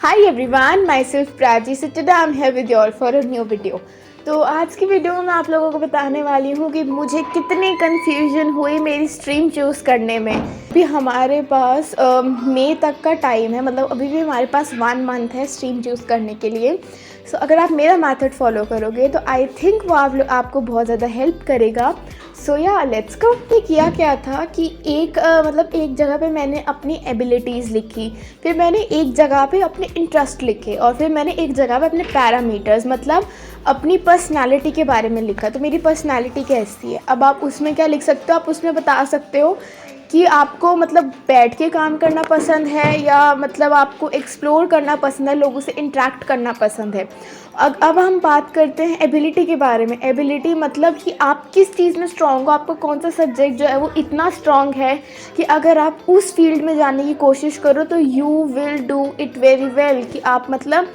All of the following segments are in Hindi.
Hi everyone, myself Prachi. So today I'm here with you all for a new video. तो आज की वीडियो में मैं आप लोगों को बताने वाली हूँ कि मुझे कितनी कन्फ्यूजन हुई मेरी स्ट्रीम चूज़ करने में। अभी हमारे पास मई तक का टाइम है, मतलब अभी भी हमारे पास 1 मंथ है स्ट्रीम चूज़ करने के लिए। सो अगर आप मेरा मेथड फॉलो करोगे तो आई थिंक वो आपको बहुत ज़्यादा हेल्प करेगा। सो या लेट्स गो। किया क्या था कि एक जगह पे मैंने अपनी एबिलिटीज़ लिखी, फिर मैंने एक जगह पे अपने इंटरेस्ट लिखे, और फिर मैंने एक जगह पे अपने पैरामीटर्स मतलब अपनी पर्सनालिटी के बारे में लिखा। तो मेरी पर्सनालिटी कैसी है, अब आप उसमें क्या लिख सकते हो, आप उसमें बता सकते हो कि आपको मतलब बैठ के काम करना पसंद है या मतलब आपको एक्सप्लोर करना पसंद है, लोगों से इंटरेक्ट करना पसंद है। अब हम बात करते हैं एबिलिटी के बारे में। एबिलिटी मतलब कि आप किस चीज़ में स्ट्रॉन्ग हो, आपका कौन सा सब्जेक्ट जो है वो इतना स्ट्रॉन्ग है कि अगर आप उस फील्ड में जाने की कोशिश करो तो you will do it very well. कि आप मतलब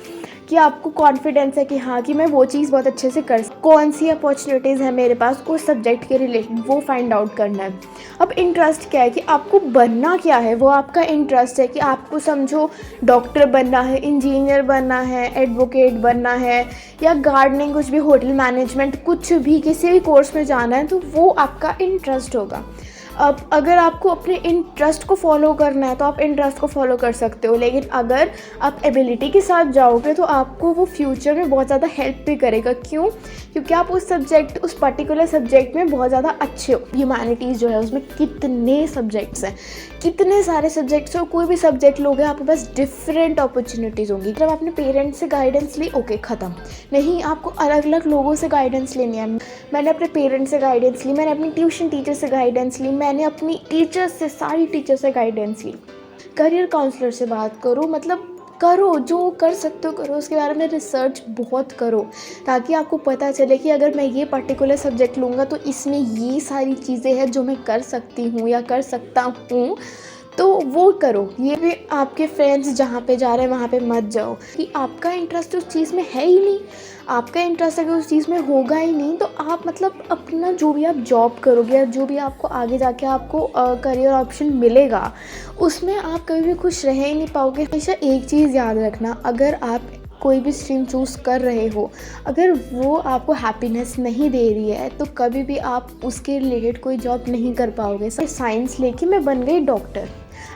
कि आपको कॉन्फिडेंस है कि हाँ कि मैं वो चीज़ बहुत अच्छे से कर सकूँ। कौन सी अपॉर्चुनिटीज़ है मेरे पास उस सब्जेक्ट के रिलेटेड, वो फाइंड आउट करना है। अब इंटरेस्ट क्या है कि आपको बनना क्या है, वो आपका इंटरेस्ट है कि आपको समझो डॉक्टर बनना है, इंजीनियर बनना है, एडवोकेट बनना है, या गार्डनिंग, कुछ भी, होटल मैनेजमेंट, कुछ भी, किसी भी कोर्स में जाना है, तो वो आपका इंटरेस्ट होगा। अब अगर आपको अपने इंटरेस्ट को फॉलो करना है तो आप इंटरेस्ट को फॉलो कर सकते हो, लेकिन अगर आप एबिलिटी के साथ जाओगे तो आपको वो फ्यूचर में बहुत ज़्यादा हेल्प भी करेगा। क्यों? क्योंकि आप उस पर्टिकुलर सब्जेक्ट में बहुत ज़्यादा अच्छे हो। ह्यूमैनिटीज़ जो है उसमें कितने सब्जेक्ट्स हैं, कितने सारे सब्जेक्ट्स हो, कोई भी सब्जेक्ट लोगे आपके पास डिफरेंट अपॉर्चुनिटीज़ होंगी। जब आपने पेरेंट्स से गाइडेंस ली, ओके ख़त्म। नहीं, आपको अलग अलग लोगों से गाइडेंस लेनी है। मैंने अपने पेरेंट्स से गाइडेंस ली, मैंने अपनी ट्यूशन टीचर से गाइडेंस ली, मैंने अपनी टीचर्स से, सारी टीचर से गाइडेंस ली। करियर काउंसलर से बात करो, मतलब करो, जो कर सकते हो करो, उसके बारे में रिसर्च बहुत करो, ताकि आपको पता चले कि अगर मैं ये पर्टिकुलर सब्जेक्ट लूँगा तो इसमें ये सारी चीज़ें हैं जो मैं कर सकती हूँ या कर सकता हूँ, तो वो करो। ये भी आपके फ्रेंड्स जहाँ पे जा रहे हैं वहाँ पे मत जाओ कि आपका इंटरेस्ट उस चीज़ में है ही नहीं। आपका इंटरेस्ट अगर उस चीज़ में होगा ही नहीं तो आप मतलब अपना जो भी आप जॉब करोगे या जो भी आपको आगे जाके आपको करियर ऑप्शन मिलेगा, उसमें आप कभी भी खुश रह ही नहीं पाओगे। हमेशा एक चीज़ याद रखना, अगर आप कोई भी स्ट्रीम चूज़ कर रहे हो, अगर वो आपको हैप्पीनेस नहीं दे रही है तो कभी भी आप उसके रिलेटेड कोई जॉब नहीं कर पाओगे। साइंस लेके मैं बन गई डॉक्टर,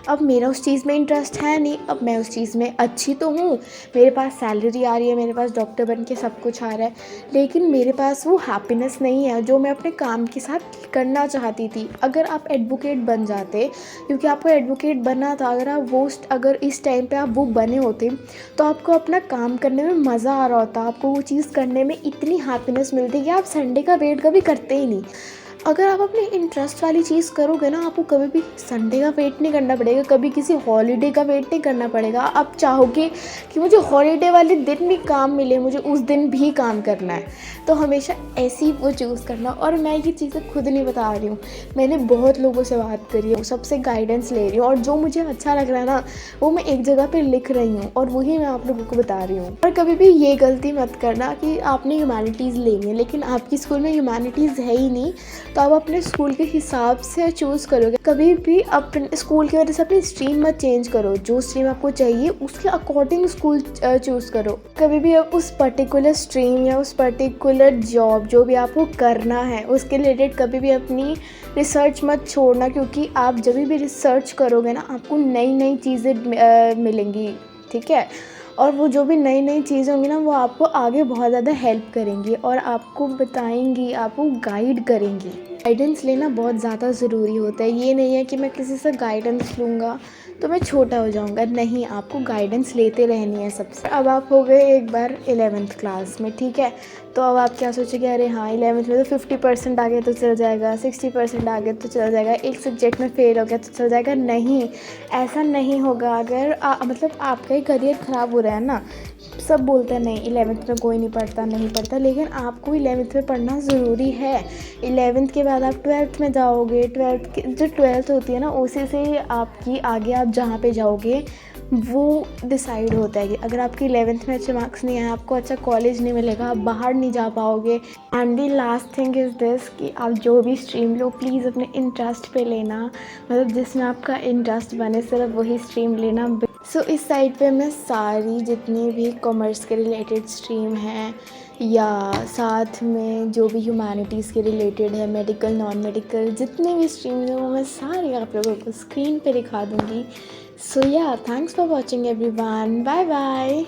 अब मेरा उस चीज़ में इंटरेस्ट है नहीं, अब मैं उस चीज़ में अच्छी तो हूँ, मेरे पास सैलरी आ रही है, मेरे पास डॉक्टर बन के सब कुछ आ रहा है, लेकिन मेरे पास वो हैप्पीनेस नहीं है जो मैं अपने काम के साथ करना चाहती थी। अगर आप एडवोकेट बन जाते, क्योंकि आपको एडवोकेट बनना था, अगर इस टाइम पे आप वो बने होते तो आपको अपना काम करने में मज़ा आ रहा होता, आपको वो चीज़ करने में इतनी हैप्पीनेस मिलती कि आप संडे का वेट कभी करते ही नहीं। अगर आप अपनी इंटरेस्ट वाली चीज़ करोगे ना, आपको कभी भी संडे का वेट नहीं करना पड़ेगा, कभी किसी हॉलीडे का वेट नहीं करना पड़ेगा। आप चाहोगे कि मुझे हॉलीडे वाले दिन भी काम मिले, मुझे उस दिन भी काम करना है, तो हमेशा ऐसी वो चूज़ करना। और मैं ये चीज़ें खुद नहीं बता रही हूँ, मैंने बहुत लोगों से बात करी है, सबसे गाइडेंस ले रही हूँ, और जो मुझे अच्छा लग रहा है ना वो मैं एक जगह पर लिख रही हूँ और वही मैं आप लोगों को बता रही हूँ। और कभी भी ये गलती मत करना कि आपने ह्यूमैनिटीज़ लेनी है लेकिन आपकी स्कूल में ह्यूमैनिटीज़ है ही नहीं, तो आप अपने स्कूल के हिसाब से चूज़ करोगे। कभी भी अपने स्कूल की वजह से अपनी स्ट्रीम मत चेंज करो, जो स्ट्रीम आपको चाहिए उसके अकॉर्डिंग स्कूल चूज़ करो। कभी भी आप उस पर्टिकुलर स्ट्रीम या उस पर्टिकुलर जॉब जो भी आपको करना है उसके रिलेटेड कभी भी अपनी रिसर्च मत छोड़ना, क्योंकि आप जब भी रिसर्च करोगे ना आपको नई नई चीज़ें मिलेंगी, ठीक है। और वो जो भी नई नई चीज़ें होंगी ना वो आपको आगे बहुत ज़्यादा हेल्प करेंगी और आपको बताएंगी, आपको गाइड करेंगी। गाइडेंस लेना बहुत ज़्यादा ज़रूरी होता है। ये नहीं है कि मैं किसी से गाइडेंस लूँगा तो मैं छोटा हो जाऊँगा, नहीं, आपको गाइडेंस लेते रहनी है सबसे। अब आप हो गए एक बार 11th क्लास में, ठीक है, तो अब आप क्या सोचेंगे, अरे हाँ 11th में तो 50% आ गया तो चल जाएगा, 60% आ गया तो चल जाएगा, एक सब्जेक्ट में फेल हो गया तो चल जाएगा। नहीं, ऐसा नहीं होगा। अगर मतलब आपका ही करियर ख़राब हो रहा है ना, सब बोलते हैं नहीं 11th में कोई नहीं पढ़ता, लेकिन आपको 11th में पढ़ना ज़रूरी है। 11th के बाद आप 12th में जाओगे, 12th होती है ना उसी से आपकी आगे आप जहाँ पे जाओगे वो डिसाइड होता है कि अगर आपकी 11th में अच्छे मार्क्स नहीं आए, आपको अच्छा कॉलेज नहीं मिलेगा, आप बाहर नहीं जा पाओगे। And the last thing is this कि आप जो भी स्ट्रीम लो प्लीज़ अपने इंटरेस्ट पे लेना, मतलब जिसमें आपका इंटरेस्ट बने सिर्फ वही स्ट्रीम लेना। सो इस साइट पे मैं सारी जितनी भी कॉमर्स के रिलेटेड स्ट्रीम हैं या साथ में जो भी ह्यूमैनिटीज़ के रिलेटेड है, मेडिकल नॉन मेडिकल जितने भी स्ट्रीम्स हैं वो मैं सारी आप लोगों को स्क्रीन पे दिखा दूँगी। So yeah thanks for watching everyone, bye bye.